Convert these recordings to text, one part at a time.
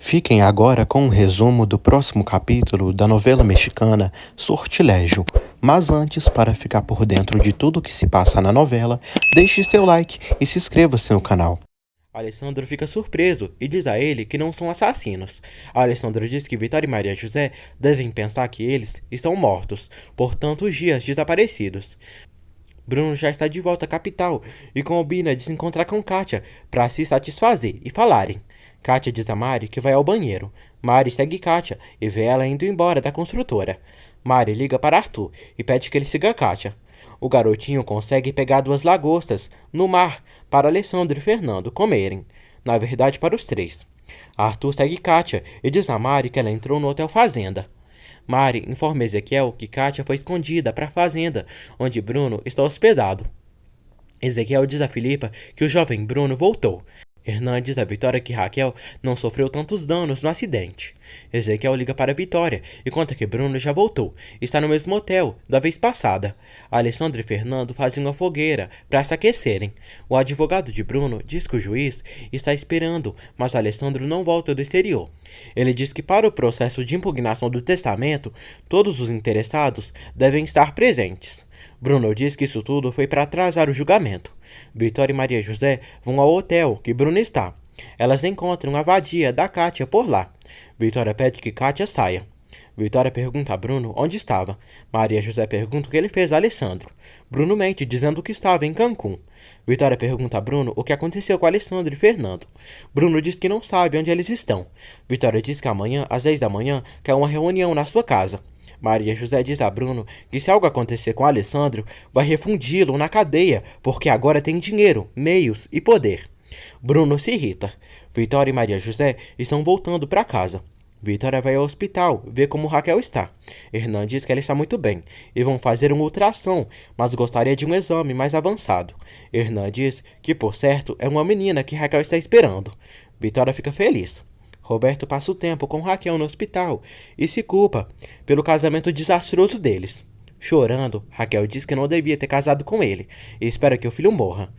Fiquem agora com um resumo do próximo capítulo da novela mexicana Sortilégio. Mas antes, para ficar por dentro de tudo que se passa na novela, deixe seu like e se inscreva-se no canal. Alessandro fica surpreso e diz a ele que não são assassinos. Alessandro diz que Vitória e Maria José devem pensar que eles estão mortos, por tantos dias desaparecidos. Bruno já está de volta à capital e combina de se encontrar com Kátia para se satisfazer e falarem. Kátia diz a Mari que vai ao banheiro. Mari segue Kátia e vê ela indo embora da construtora. Mari liga para Arthur e pede que ele siga Kátia. O garotinho consegue pegar duas lagostas no mar para Alessandro e Fernando comerem. Na verdade, para os três. Arthur segue Kátia e diz a Mari que ela entrou no Hotel Fazenda. Mari informa Ezequiel que Kátia foi escondida para a fazenda, onde Bruno está hospedado. Ezequiel diz a Filipa que o jovem Bruno voltou. Hernan diz a Vitória que Raquel não sofreu tantos danos no acidente. Ezequiel liga para Vitória e conta que Bruno já voltou, está no mesmo hotel da vez passada. Alessandro e Fernando fazem uma fogueira para se aquecerem. O advogado de Bruno diz que o juiz está esperando, mas Alessandro não volta do exterior. Ele diz que para o processo de impugnação do testamento, todos os interessados devem estar presentes. Bruno diz que isso tudo foi para atrasar o julgamento. Vitória e Maria José vão ao hotel que Bruno está. Elas encontram a vadia da Kátia por lá. Vitória pede que Kátia saia. Vitória pergunta a Bruno onde estava. Maria José pergunta o que ele fez a Alessandro. Bruno mente, dizendo que estava em Cancún. Vitória pergunta a Bruno o que aconteceu com Alessandro e Fernando. Bruno diz que não sabe onde eles estão. Vitória diz que amanhã, às 10 da manhã, quer uma reunião na sua casa. Maria José diz a Bruno que se algo acontecer com Alessandro, vai refundi-lo na cadeia, porque agora tem dinheiro, meios e poder. Bruno se irrita. Vitória e Maria José estão voltando para casa. Vitória vai ao hospital ver como Raquel está. Hernan diz que ela está muito bem e vão fazer um ultrassom, mas gostaria de um exame mais avançado. Hernan diz que, por certo, é uma menina que Raquel está esperando. Vitória fica feliz. Roberto passa o tempo com Raquel no hospital e se culpa pelo casamento desastroso deles. Chorando, Raquel diz que não devia ter casado com ele e espera que o filho morra.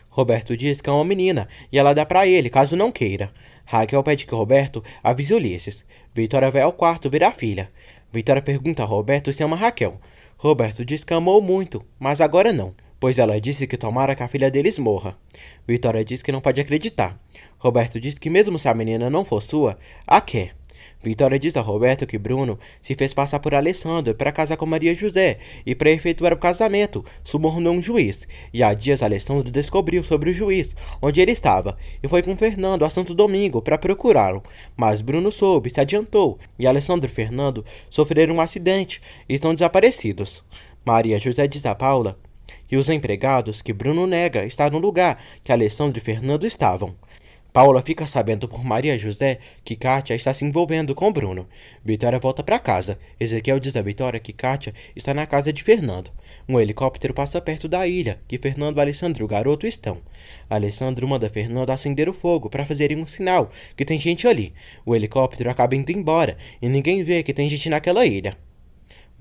Roberto diz que é uma menina e ela dá pra ele caso não queira. Raquel pede que Roberto avise Ulisses. Vitória vai ao quarto ver a filha. Vitória pergunta a Roberto se ama Raquel. Roberto diz que amou muito, mas agora não, pois ela disse que tomara que a filha deles morra. Vitória diz que não pode acreditar. Roberto diz que mesmo se a menina não for sua, a quer. Vitória diz a Roberto que Bruno se fez passar por Alessandro para casar com Maria José e para efetuar o casamento, subornou um juiz. E há dias Alessandro descobriu sobre o juiz, onde ele estava, e foi com Fernando a Santo Domingo para procurá-lo. Mas Bruno soube, se adiantou, e Alessandro e Fernando sofreram um acidente e estão desaparecidos. Maria José diz a Paula e os empregados que Bruno nega estar no lugar que Alessandro e Fernando estavam. Paula fica sabendo por Maria José que Kátia está se envolvendo com Bruno. Vitória volta para casa. Ezequiel diz a Vitória que Kátia está na casa de Fernando. Um helicóptero passa perto da ilha que Fernando, Alessandro e o garoto estão. Alessandro manda Fernando acender o fogo para fazerem um sinal que tem gente ali. O helicóptero acaba indo embora e ninguém vê que tem gente naquela ilha.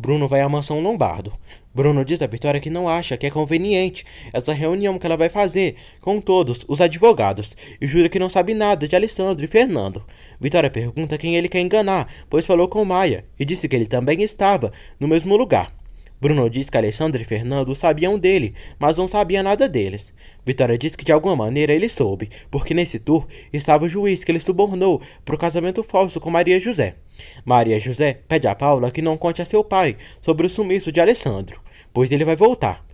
Bruno vai à mansão Lombardo. Bruno diz a Vitória que não acha que é conveniente essa reunião que ela vai fazer com todos os advogados e jura que não sabe nada de Alessandro e Fernando. Vitória pergunta quem ele quer enganar, pois falou com Maia e disse que ele também estava no mesmo lugar. Bruno diz que Alessandro e Fernando sabiam dele, mas não sabia nada deles. Vitória diz que de alguma maneira ele soube, porque nesse tour estava o juiz que ele subornou para o casamento falso com Maria José. Maria José pede a Paula que não conte a seu pai sobre o sumiço de Alessandro, pois ele vai voltar.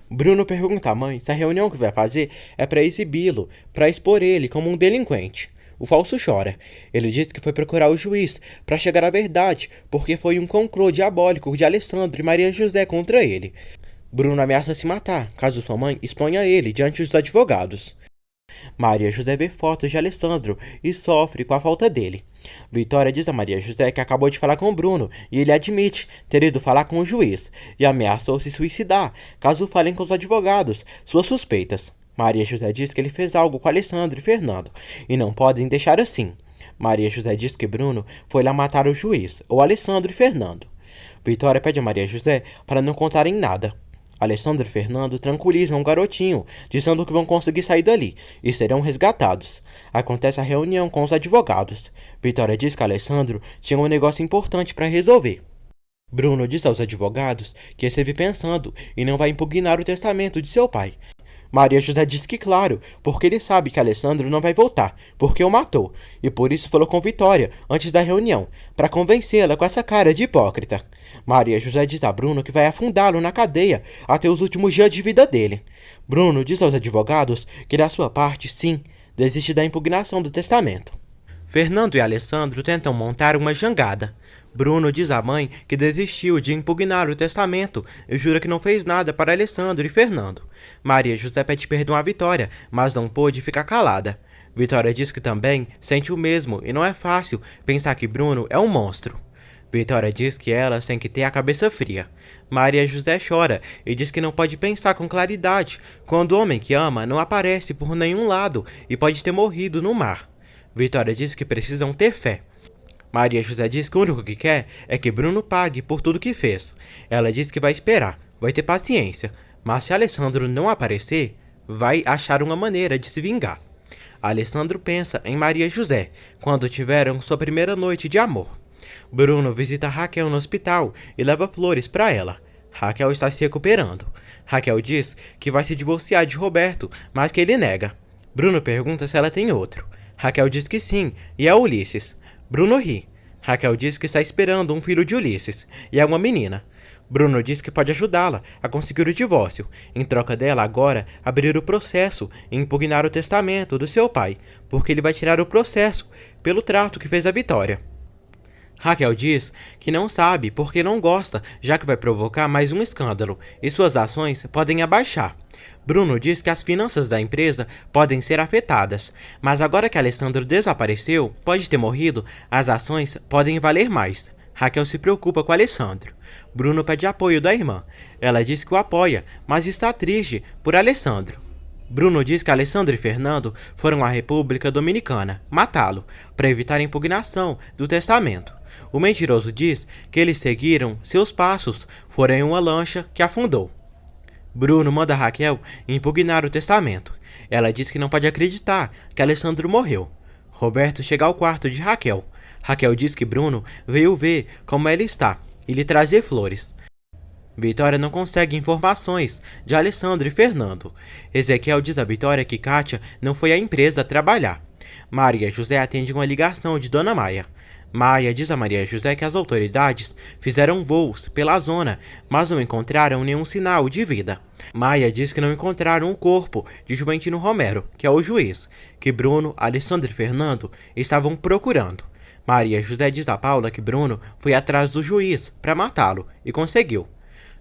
Bruno pergunta à mãe se a reunião que vai fazer é para exibi-lo, para expor ele como um delinquente. O falso chora. Ele diz que foi procurar o juiz para chegar à verdade, porque foi um complô diabólico de Alessandro e Maria José contra ele. Bruno ameaça se matar, caso sua mãe exponha ele diante dos advogados. Maria José vê fotos de Alessandro e sofre com a falta dele. Vitória diz a Maria José que acabou de falar com Bruno e ele admite ter ido falar com o juiz e ameaçou se suicidar caso falem com os advogados suas suspeitas. Maria José diz que ele fez algo com Alessandro e Fernando e não podem deixar assim. Maria José diz que Bruno foi lá matar o juiz, ou Alessandro e Fernando. Vitória pede a Maria José para não contarem nada. Alessandro e Fernando tranquilizam o garotinho, dizendo que vão conseguir sair dali e serão resgatados. Acontece a reunião com os advogados. Vitória diz que Alessandro tinha um negócio importante para resolver. Bruno diz aos advogados que esteve pensando e não vai impugnar o testamento de seu pai. Maria José diz que claro, porque ele sabe que Alessandro não vai voltar, porque o matou, e por isso falou com Vitória antes da reunião, para convencê-la com essa cara de hipócrita. Maria José diz a Bruno que vai afundá-lo na cadeia até os últimos dias de vida dele. Bruno diz aos advogados que da sua parte, sim, desiste da impugnação do testamento. Fernando e Alessandro tentam montar uma jangada. Bruno diz à mãe que desistiu de impugnar o testamento e jura que não fez nada para Alessandro e Fernando. Maria José pede perdão à Vitória, mas não pôde ficar calada. Vitória diz que também sente o mesmo e não é fácil pensar que Bruno é um monstro. Vitória diz que elas têm que ter a cabeça fria. Maria José chora e diz que não pode pensar com claridade quando o homem que ama não aparece por nenhum lado e pode ter morrido no mar. Vitória diz que precisam ter fé. Maria José diz que o único que quer é que Bruno pague por tudo que fez. Ela diz que vai esperar, vai ter paciência, mas se Alessandro não aparecer, vai achar uma maneira de se vingar. Alessandro pensa em Maria José, quando tiveram sua primeira noite de amor. Bruno visita Raquel no hospital e leva flores para ela. Raquel está se recuperando. Raquel diz que vai se divorciar de Roberto, mas que ele nega. Bruno pergunta se ela tem outro. Raquel diz que sim, e é Ulisses. Bruno ri. Raquel diz que está esperando um filho de Ulisses, e é uma menina. Bruno diz que pode ajudá-la a conseguir o divórcio, em troca dela agora abrir o processo e impugnar o testamento do seu pai, porque ele vai tirar o processo pelo trato que fez a Vitória. Raquel diz que não sabe porque não gosta, já que vai provocar mais um escândalo e suas ações podem abaixar. Bruno diz que as finanças da empresa podem ser afetadas, mas agora que Alessandro desapareceu, pode ter morrido, as ações podem valer mais. Raquel se preocupa com Alessandro. Bruno pede apoio da irmã. Ela diz que o apoia, mas está triste por Alessandro. Bruno diz que Alessandro e Fernando foram à República Dominicana matá-lo, para evitar a impugnação do testamento. O mentiroso diz que eles seguiram seus passos, foram em uma lancha que afundou. Bruno manda Raquel impugnar o testamento. Ela diz que não pode acreditar que Alessandro morreu. Roberto chega ao quarto de Raquel. Raquel diz que Bruno veio ver como ela está e lhe trazer flores. Vitória não consegue informações de Alessandro e Fernando. Ezequiel diz a Vitória que Kátia não foi à empresa trabalhar. Maria José atende uma ligação de Dona Maia. Maia diz a Maria José que as autoridades fizeram voos pela zona, mas não encontraram nenhum sinal de vida. Maia diz que não encontraram o corpo de Juventino Romero, que é o juiz, que Bruno, Alessandro e Fernando estavam procurando. Maria José diz a Paula que Bruno foi atrás do juiz para matá-lo e conseguiu.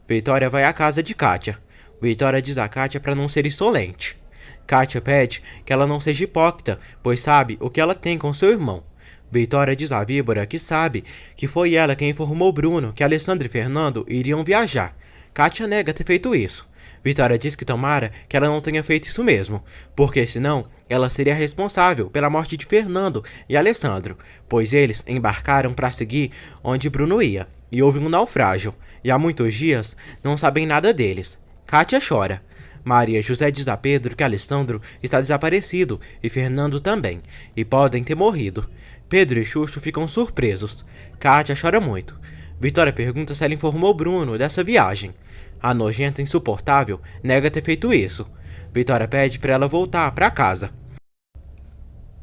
Vitória vai à casa de Kátia. Vitória diz a Kátia para não ser insolente. Kátia pede que ela não seja hipócrita, pois sabe o que ela tem com seu irmão. Vitória diz à Víbora que sabe que foi ela quem informou Bruno que Alessandro e Fernando iriam viajar. Kátia nega ter feito isso. Vitória diz que tomara que ela não tenha feito isso mesmo, porque senão ela seria responsável pela morte de Fernando e Alessandro, pois eles embarcaram para seguir onde Bruno ia, e houve um naufrágio, e há muitos dias não sabem nada deles. Kátia chora. Maria José diz a Pedro que Alessandro está desaparecido e Fernando também, e podem ter morrido. Pedro e Xuxo ficam surpresos. Kátia chora muito. Vitória pergunta se ela informou Bruno dessa viagem. A nojenta insuportável nega ter feito isso. Vitória pede para ela voltar para casa.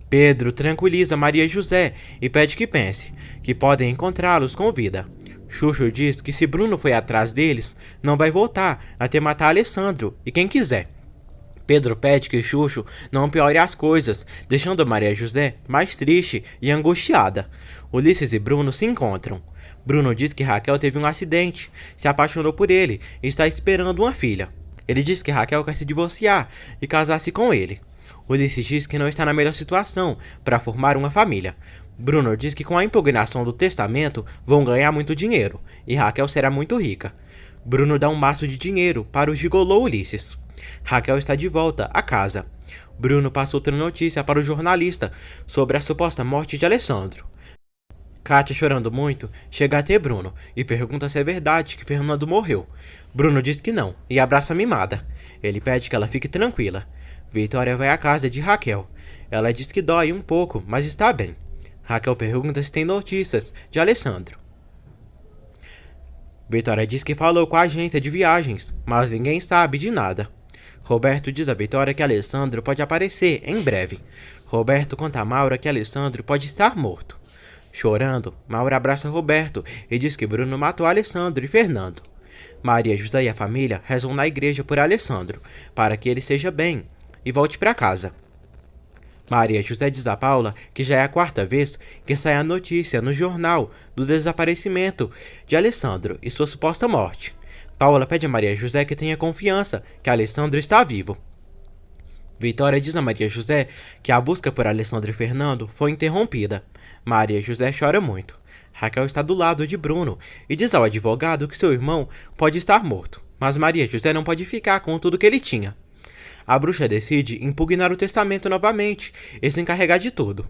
Pedro tranquiliza Maria José e pede que pense, que podem encontrá-los com vida. Xuxo diz que se Bruno foi atrás deles, não vai voltar até matar Alessandro e quem quiser. Pedro pede que Xuxo não piore as coisas, deixando Maria José mais triste e angustiada. Ulisses e Bruno se encontram. Bruno diz que Raquel teve um acidente, se apaixonou por ele e está esperando uma filha. Ele diz que Raquel quer se divorciar e casar-se com ele. Ulisses diz que não está na melhor situação para formar uma família. Bruno diz que com a impugnação do testamento vão ganhar muito dinheiro e Raquel será muito rica. Bruno dá um maço de dinheiro para o gigolô Ulisses. Raquel está de volta à casa. Bruno passa outra notícia para o jornalista sobre a suposta morte de Alessandro. Kátia, chorando muito, chega até Bruno e pergunta se é verdade que Fernando morreu. Bruno diz que não e abraça a mimada. Ele pede que ela fique tranquila. Vitória vai à casa de Raquel. Ela diz que dói um pouco, mas está bem. Raquel pergunta se tem notícias de Alessandro. Vitória diz que falou com a agência de viagens, mas ninguém sabe de nada. Roberto diz a Vitória que Alessandro pode aparecer em breve. Roberto conta a Maura que Alessandro pode estar morto. Chorando, Maura abraça Roberto e diz que Bruno matou Alessandro e Fernando. Maria José e a família rezam na igreja por Alessandro, para que ele seja bem e volte para casa. Maria José diz a Paula que já é a 4ª vez que sai a notícia no jornal do desaparecimento de Alessandro e sua suposta morte. Paula pede a Maria José que tenha confiança que Alessandro está vivo. Vitória diz a Maria José que a busca por Alessandro e Fernando foi interrompida. Maria José chora muito. Raquel está do lado de Bruno e diz ao advogado que seu irmão pode estar morto, mas Maria José não pode ficar com tudo que ele tinha. A bruxa decide impugnar o testamento novamente e se encarregar de tudo.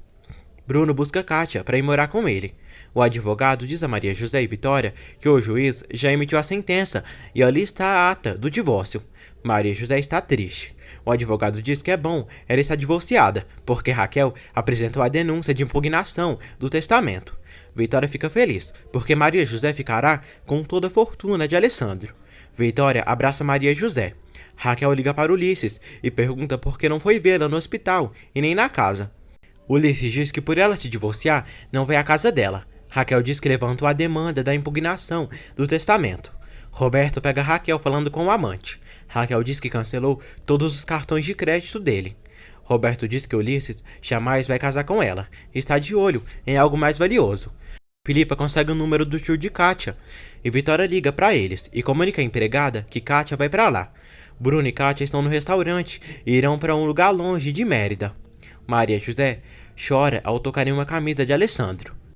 Bruno busca Kátia para ir morar com ele. O advogado diz a Maria José e Vitória que o juiz já emitiu a sentença e ali está a ata do divórcio. Maria José está triste. O advogado diz que é bom ela estar divorciada, porque Raquel apresentou a denúncia de impugnação do testamento. Vitória fica feliz, porque Maria José ficará com toda a fortuna de Alessandro. Vitória abraça Maria José. Raquel liga para Ulisses e pergunta por que não foi vê-la no hospital e nem na casa. Ulisses diz que por ela se divorciar, não vai à casa dela. Raquel diz que levantou a demanda da impugnação do testamento. Roberto pega Raquel falando com o amante. Raquel diz que cancelou todos os cartões de crédito dele. Roberto diz que Ulisses jamais vai casar com ela e está de olho em algo mais valioso. Filipa consegue o número do tio de Kátia e Vitória liga para eles e comunica à empregada que Kátia vai para lá. Bruno e Kátia estão no restaurante e irão para um lugar longe de Mérida. Maria José chora ao tocar em uma camisa de Alessandro.